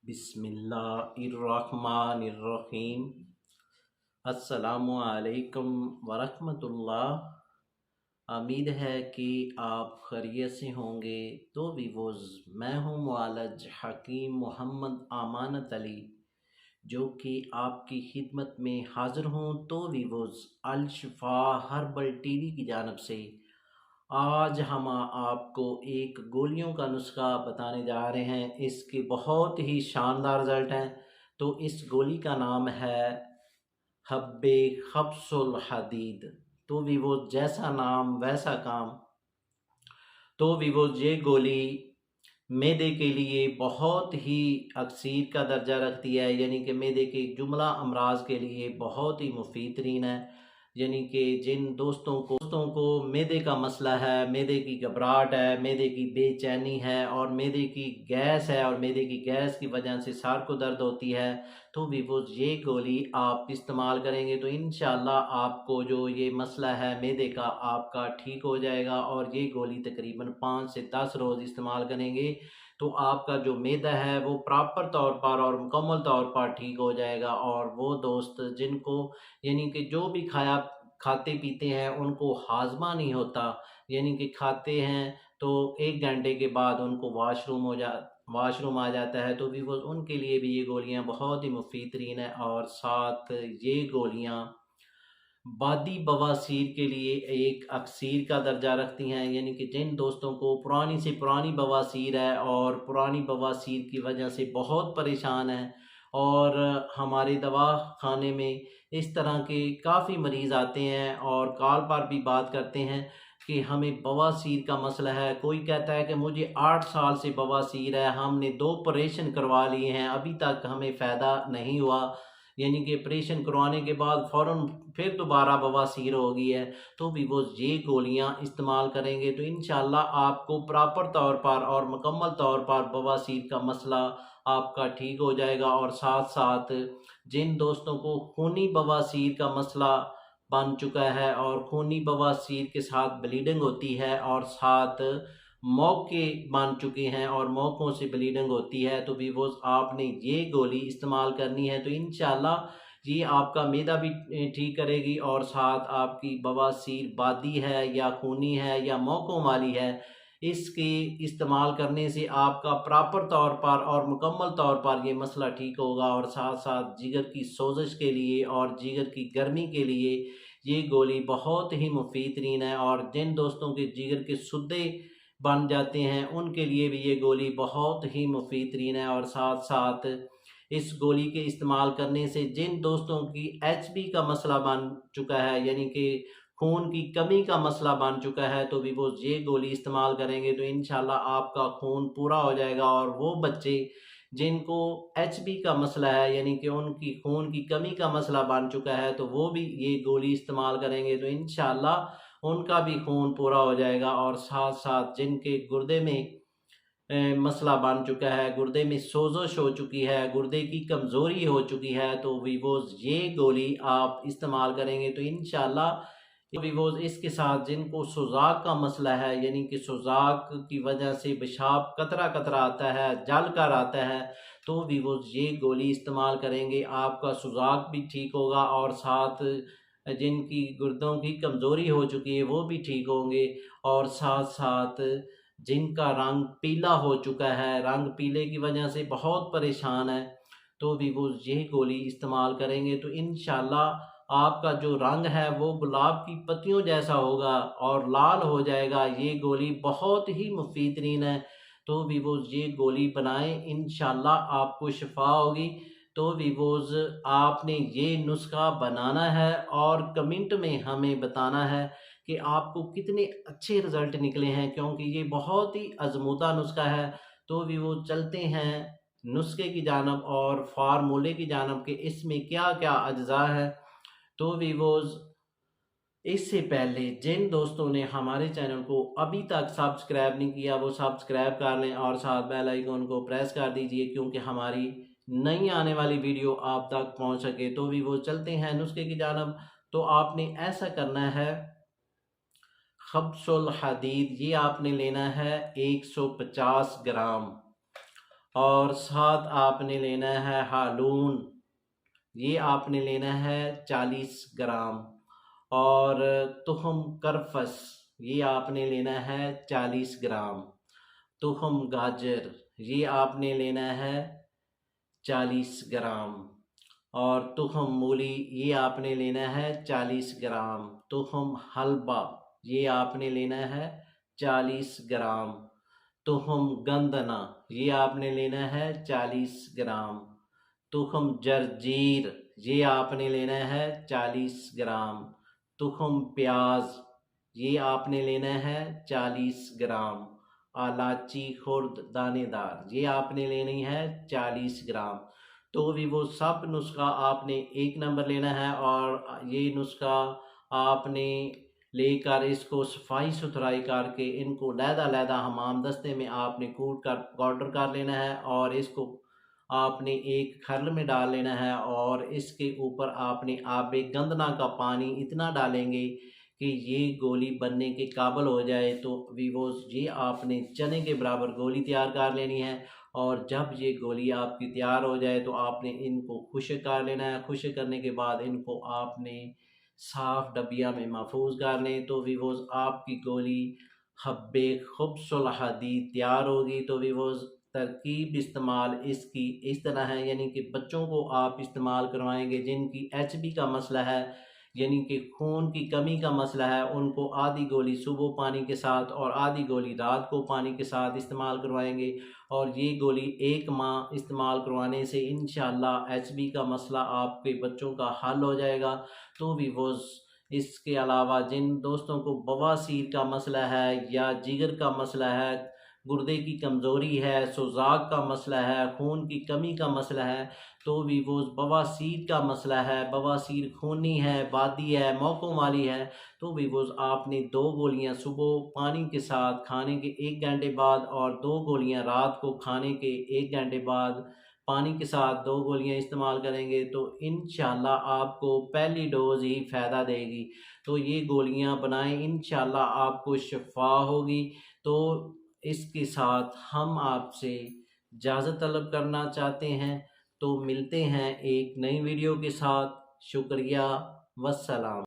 बिस्मिल्लाहिर्रहमानिर्रहीम। अस्सलामु अलैकुम वरहमतुल्लाह। उम्मीद है कि आप खैरियत से होंगे। तो वीवोज़, मैं हूँ मुआलज हकीम मोहम्मद अमानत अली, जो कि आपकी खिदमत में हाज़िर हूँ। तो वीवोज़, अल शिफा हर्बल टीवी की जानिब से आज हम आपको एक गोलियों का नुस्खा बताने जा रहे हैं। इसके बहुत ही शानदार रिज़ल्ट हैं। तो इस गोली का नाम है हब्बे खब्सुल हदीद। तो वीवो, जैसा नाम वैसा काम। तो वीवो, ये गोली मैदे के लिए बहुत ही अक्सीर का दर्जा रखती है, यानी कि मैदे के जुमला अमराज के लिए बहुत ही मुफीद तरीन है। यानी कि जिन दोस्तों को मैदे का मसला है, मैदे की घबराहट है, मैदे की बेचैनी है और मैदे की गैस है और मैदे की गैस की वजह से सर को दर्द होती है, तो भी वो ये गोली आप इस्तेमाल करेंगे तो इंशाल्लाह आपको जो ये मसला है मैदे का, आपका ठीक हो जाएगा। और ये गोली तकरीबन 5 से 10 रोज़ इस्तेमाल करेंगे तो आपका जो मैदा है वो प्रॉपर तौर पर और मुकम्मल तौर पर ठीक हो जाएगा। और वो दोस्त जिनको, यानी कि जो भी खाते पीते हैं उनको हाजमा नहीं होता, यानी कि खाते हैं तो 1 घंटे के बाद उनको वाशरूम आ जाता है, तो भी वो उनके लिए भी ये गोलियां बहुत ही मुफीद तरीन है। और साथ ये गोलियां बादी बवासीर के लिए एक अक्सीर का दर्जा रखती हैं, यानी कि जिन दोस्तों को पुरानी से पुरानी बवासीर है और पुरानी बवासीर की वजह से बहुत परेशान है, और हमारे दवा खाने में इस तरह के काफ़ी मरीज़ आते हैं और कॉल पर भी बात करते हैं कि हमें बवासीर का मसला है। कोई कहता है कि मुझे 8 साल से बवासीर है, हमने 2 ऑपरेशन करवा लिए हैं, अभी तक हमें फ़ायदा नहीं हुआ, यानी कि ऑपरेशन करवाने के बाद फ़ौरन फिर दोबारा बवासीर हो गई है। तो भी वो ये गोलियां इस्तेमाल करेंगे तो इंशाल्लाह आपको प्रॉपर तौर पर और मुकम्मल तौर पर बवासीर का मसला आपका ठीक हो जाएगा। और साथ साथ जिन दोस्तों को खूनी बवासीर का मसला बन चुका है और खूनी बवासीर के साथ ब्लीडिंग होती है और साथ मौके बन चुके हैं और मौकों से ब्लीडिंग होती है, तो भी वो आपने ये गोली इस्तेमाल करनी है तो इंशाल्लाह ये आपका मैदा भी ठीक करेगी। और साथ आपकी बवासीर बादी है या खूनी है या मौकों वाली है, इसके इस्तेमाल करने से आपका प्रॉपर तौर पर और मुकम्मल तौर पर ये मसला ठीक होगा। और साथ साथ जिगर की सोजिश के लिए और जिगर की गर्मी के लिए ये गोली बहुत ही मुफीद तरीन है। और जिन दोस्तों के जिगर के सुद्दे बन जाते हैं उनके लिए भी ये गोली बहुत ही मुफीद तरीन है। और साथ साथ इस गोली के इस्तेमाल करने से जिन दोस्तों की एचबी का मसला बन चुका है, यानी कि खून की कमी का मसला बन चुका है, तो भी वो ये गोली इस्तेमाल करेंगे तो इंशाल्लाह आपका खून पूरा हो जाएगा। और वो बच्चे जिनको एचबी का मसला है, यानी कि उनकी खून की कमी का मसला बन चुका है, तो वो भी ये गोली इस्तेमाल करेंगे तो इंशाल्लाह उनका भी खून पूरा हो जाएगा। और साथ साथ जिनके गुर्दे में मसला बन चुका है, गुर्दे में सोजश हो चुकी है, गुर्दे की कमज़ोरी हो चुकी है, तो वीवोज़ ये गोली आप इस्तेमाल करेंगे तो इंशाल्लाह वीवोज़ इसके साथ जिनको सुजाक का मसला है, यानी कि सुजाक की वजह से पेशाब कतरा कतरा आता है, जल कर आता है, तो वीवोज़ ये गोली इस्तेमाल करेंगे, आपका सुजाक भी ठीक होगा। और साथ जिनकी गुर्दों की कमज़ोरी हो चुकी है वो भी ठीक होंगे। और साथ साथ जिनका रंग पीला हो चुका है, रंग पीले की वजह से बहुत परेशान है, तो भी वो ये गोली इस्तेमाल करेंगे तो इंशाल्लाह आपका जो रंग है वो गुलाब की पत्तियों जैसा होगा और लाल हो जाएगा। ये गोली बहुत ही मुफीद तरीन है, तो भी वो ये गोली बनाएं, इंशाल्लाह आपको शिफा होगी। तो वीवोज़, आपने ये नुस्खा बनाना है और कमेंट में हमें बताना है कि आपको कितने अच्छे रिज़ल्ट निकले हैं, क्योंकि ये बहुत ही आज़मूदा नुस्खा है। तो भी वो चलते हैं नुस्खे की जानब और फार्मूले की जानब कि इसमें क्या क्या अज्जा है। तो वीवोज़, इससे पहले जिन दोस्तों ने हमारे चैनल को अभी तक सब्सक्राइब नहीं किया वो सब्सक्राइब कर लें और साथ बेल आइकन को प्रेस कर दीजिए, क्योंकि हमारी नई आने वाली वीडियो आप तक पहुंच सके। तो भी वो चलते हैं नुस्खे की जानब। तो आपने ऐसा करना है, खब्सुल हदीद ये आपने लेना है 150 ग्राम। और साथ आपने लेना है हालून, ये आपने लेना है 40 ग्राम। और तुहम करफस, ये आपने लेना है 40 ग्राम। तुहम गाजर, ये आपने लेना है 40 ग्राम। और तुहम मूली, ये आपने लेना है 40 ग्राम। तुहम हलवा, ये आपने लेना है 40 ग्राम। तुहम गंदना, ये आपने लेना है 40 ग्राम। तुहम जरजीर, ये आपने लेना है 40 ग्राम। तुहम प्याज, ये आपने लेना है 40 ग्राम। इलायची खुर्द दानेदार, ये आपने लेनी है 40 ग्राम। तो भी वो सब नुस्खा आपने एक नंबर लेना है, और ये नुस्खा आपने लेकर इसको सफाई सुथराई करके इनको लहदा हमाम दस्ते में आपने कूट कर पाउडर कर लेना है, और इसको आपने एक खरल में डाल लेना है। और इसके ऊपर आपने आबे गंदना का पानी इतना डालेंगे कि ये गोली बनने के काबिल हो जाए। तो वीवोस, ये आपने चने के बराबर गोली तैयार कर लेनी है। और जब ये गोली आपकी तैयार हो जाए तो आपने इनको खुश्क कर लेना है। खुश्क करने के बाद इनको आपने साफ़ डबिया में महफूज कर लें। तो वीवोस, आपकी गोली हब्बे खुब्सुल हदीद तैयार होगी। तो वीवोस, तरकीब इस्तेमाल इसकी इस तरह है, यानी कि बच्चों को आप इस्तेमाल करवाएंगे जिनकी एचबी का मसला है, यानी कि खून की कमी का मसला है, उनको आधी गोली सुबह पानी के साथ और आधी गोली रात को पानी के साथ इस्तेमाल करवाएंगे। और ये गोली 1 माह इस्तेमाल करवाने से इंशाअल्लाह एचबी का मसला आपके बच्चों का हल हो जाएगा। तो भी वो, इसके अलावा जिन दोस्तों को बवासीर का मसला है या जिगर का मसला है, गुर्दे की कमज़ोरी है, सोजाक का मसला है, खून की कमी का मसला है, तो भी वो बवासीर का मसला है, बवासीर खूनी है, बादी है, मौकों वाली है, तो भी वो आपने 2 गोलियां सुबह पानी के साथ खाने के 1 घंटे बाद और 2 गोलियां रात को खाने के 1 घंटे बाद पानी के साथ 2 गोलियां इस्तेमाल करेंगे तो इंशाल्लाह आपको पहली डोज़ ही फ़ायदा देगी। तो ये गोलियां बनाएं, इंशाल्लाह आपको शिफा होगी। तो इसके साथ हम आपसे इजाज़त तलब करना चाहते हैं। तो मिलते हैं एक नई वीडियो के साथ। शुक्रिया, वस्सलाम।